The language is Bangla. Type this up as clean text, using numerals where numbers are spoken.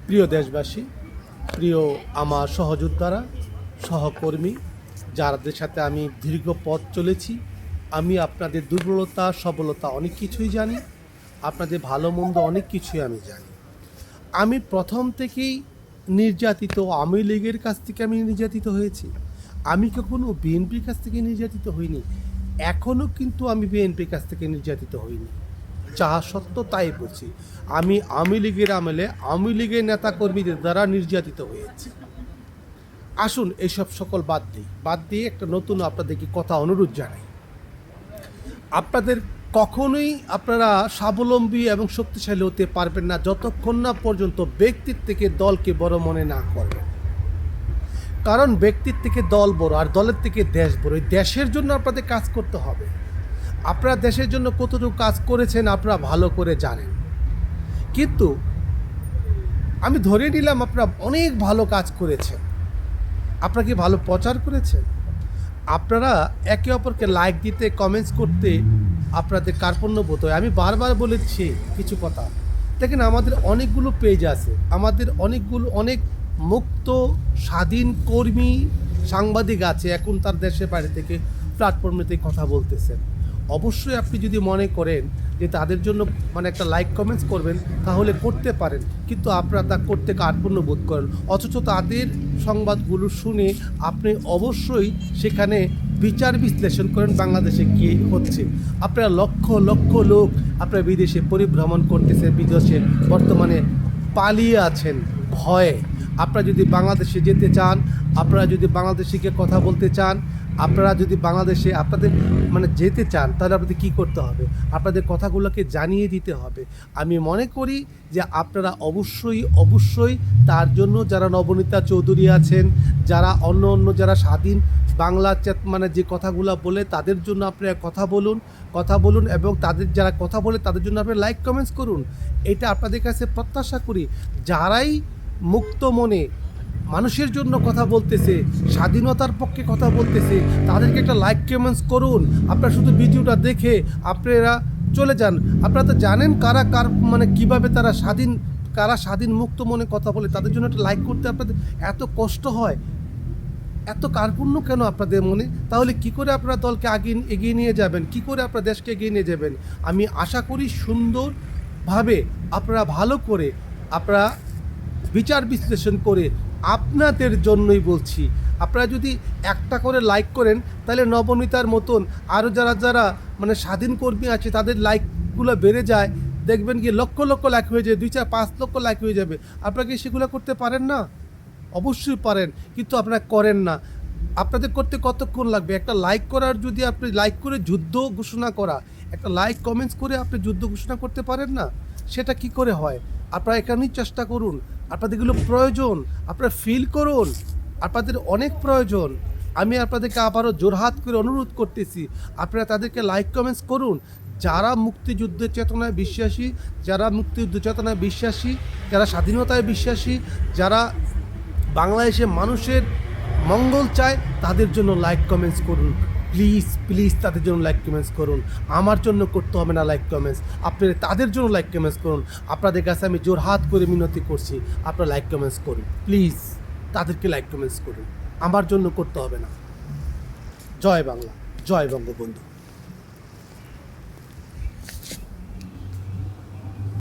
প্রিয় দেশবাসী, প্রিয় আমার সহযোদ্ধারা, সহকর্মী, যাদের সাথে আমি দীর্ঘ পথ চলেছি, আমি আপনাদের দুর্বলতা সবলতা অনেক কিছুই জানি, আপনাদের ভালো মন্দ অনেক কিছুই আমি জানি। আমি প্রথম থেকেই নির্যাতিত, আওয়ামী লীগের কাছ থেকে আমি নির্যাতিত হয়েছি। আমি কখনো বিএনপির কাছ থেকে নির্যাতিত হইনি, এখনও কিন্তু আমি বিএনপির কাছ থেকে নির্যাতিত হইনি। যাহা সত্য তাই বলছি, আমি আওয়ামী লীগের আমলে আওয়ামী লীগের নেতাকর্মীদের দ্বারা নির্যাতিত হয়েছি। আসুন এইসব সকল বাদ দিয়ে একটা নতুন আপনাদেরকে কথা অনুরোধ জানাই। আপনাদের কখনোই আপনারা স্বাবলম্বী এবং শক্তিশালী হতে পারবেন না যতক্ষণ না পর্যন্ত ব্যক্তির থেকে দলকে বড় মনে না করবেন। কারণ ব্যক্তির থেকে দল বড়, আর দলের থেকে দেশ বড়। এই দেশের জন্য আপনাদের কাজ করতে হবে। আপনারা দেশের জন্য কতটুকু কাজ করেছেন আপনারা ভালো করে জানেন, কিন্তু আমি ধরে নিলাম আপনারা অনেক ভালো কাজ করেছেন। আপনারা কি ভালো প্রচার করেছেন? আপনারা একে অপরকে লাইক দিতে, কমেন্টস করতে আপনাদের কার্পণ্য বোধ হয়। আমি বারবার বলেছি কিছু কথা। দেখেন, আমাদের অনেকগুলো পেজ আছে, আমাদের অনেক মুক্ত স্বাধীন কর্মী সাংবাদিক আছে, এখন তার দেশের বাইরে থেকে প্ল্যাটফর্মেতে কথা বলতেছেন। অবশ্যই আপনি যদি মনে করেন যে তাদের জন্য একটা লাইক কমেন্টস করবেন, তাহলে করতে পারেন, কিন্তু আপনারা তা করতে কার্পণ্য বোধ করেন। অথচ তাদের সংবাদগুলো শুনে আপনি অবশ্যই সেখানে বিচার বিশ্লেষণ করেন বাংলাদেশে কী হচ্ছে। আপনারা লক্ষ লক্ষ লোক আপনারা বিদেশে পরিভ্রমণ করতেছেন, বিদেশে বর্তমানে পালিয়ে আছেন ভয়ে। আপনারা যদি বাংলাদেশে যেতে চান, আপনারা যদি বাংলাদেশে গিয়ে কথা বলতে চান, আপনারা যদি বাংলাদেশে আপনাদের যেতে চান, তাহলে আপনাদের কী করতে হবে? আপনাদের কথাগুলোকে জানিয়ে দিতে হবে। আমি মনে করি যে আপনারা অবশ্যই তার জন্য যারা নবনীতা চৌধুরী আছেন, যারা অন্য যারা স্বাধীন বাংলা যে কথাগুলো বলে তাদের জন্য আপনারা কথা বলুন এবং তাদের যারা কথা বলে তাদের জন্য আপনারা লাইক কমেন্টস করুন। এটা আপনাদের কাছে প্রত্যাশা করি। যারাই মুক্ত মনে মানুষের জন্য কথা বলতেছে, স্বাধীনতার পক্ষে কথা বলতেছে, তাদেরকে একটা লাইক কমেন্টস করুন। আপনারা শুধু ভিডিওটা দেখে আপনারা চলে যান। আপনারা তো জানেন কার কীভাবে তারা স্বাধীন মুক্ত মনে কথা বলে। তাদের জন্য একটা লাইক করতে আপনাদের এত কষ্ট হয়, এত কার্পণ্য কেন আপনাদের মনে? তাহলে কি করে আপনারা দলকে এগিয়ে নিয়ে যাবেন? কি করে আপনারা দেশকে এগিয়ে নিয়ে যাবেন? আমি আশা করি সুন্দরভাবে আপনারা ভালো করে আপনারা বিচার বিশ্লেষণ করে, আপনাদের জন্যই বলছি, আপনারা যদি একটা করে লাইক করেন, তাহলে নবনীতার মতন আরও যারা স্বাধীন কর্মী আছে তাদের লাইকগুলো বেড়ে যায়। দেখবেন কি লক্ষ লক্ষ লাইক হয়ে যায়, 2-4-5 লক্ষ লাইক হয়ে যাবে। আপনারা কি সেগুলো করতে পারেন না? অবশ্যই পারেন, কিন্তু আপনারা করেন না। আপনাদের করতে কতক্ষণ লাগবে? একটা লাইক করার, যদি আপনি লাইক করে যুদ্ধ ঘোষণা করা, একটা লাইক কমেন্টস করে আপনি যুদ্ধ ঘোষণা করতে পারেন না? সেটা কি করে হয়? আপনারা এখানেই চেষ্টা করুন। আপনাদেরগুলো প্রয়োজন, আপনারা ফিল করুন, আপনাদের অনেক প্রয়োজন। আমি আপনাদেরকে আবারও জোরহাত করে অনুরোধ করতেছি, আপনারা তাদেরকে লাইক কমেন্টস করুন। যারা মুক্তিযুদ্ধের চেতনায় বিশ্বাসী, যারা স্বাধীনতায় বিশ্বাসী, যারা বাংলাদেশে মানুষের মঙ্গল চায়, তাদের জন্য লাইক কমেন্টস করুন। প্লিজ তাদের জন্য লাইক কমেন্টস করুন। আমার জন্য করতে হবে না লাইক কমেন্টস, আপনারা তাদের জন্য লাইক কমেন্টস করুন। আপনাদের কাছে আমি জোরহাত করে মিনতি করছি, আপনারা লাইক কমেন্টস করুন। প্লিজ তাদেরকে লাইক কমেন্টস করুন, আমার জন্য করতে হবে না। জয় বাংলা, জয় বঙ্গবন্ধু।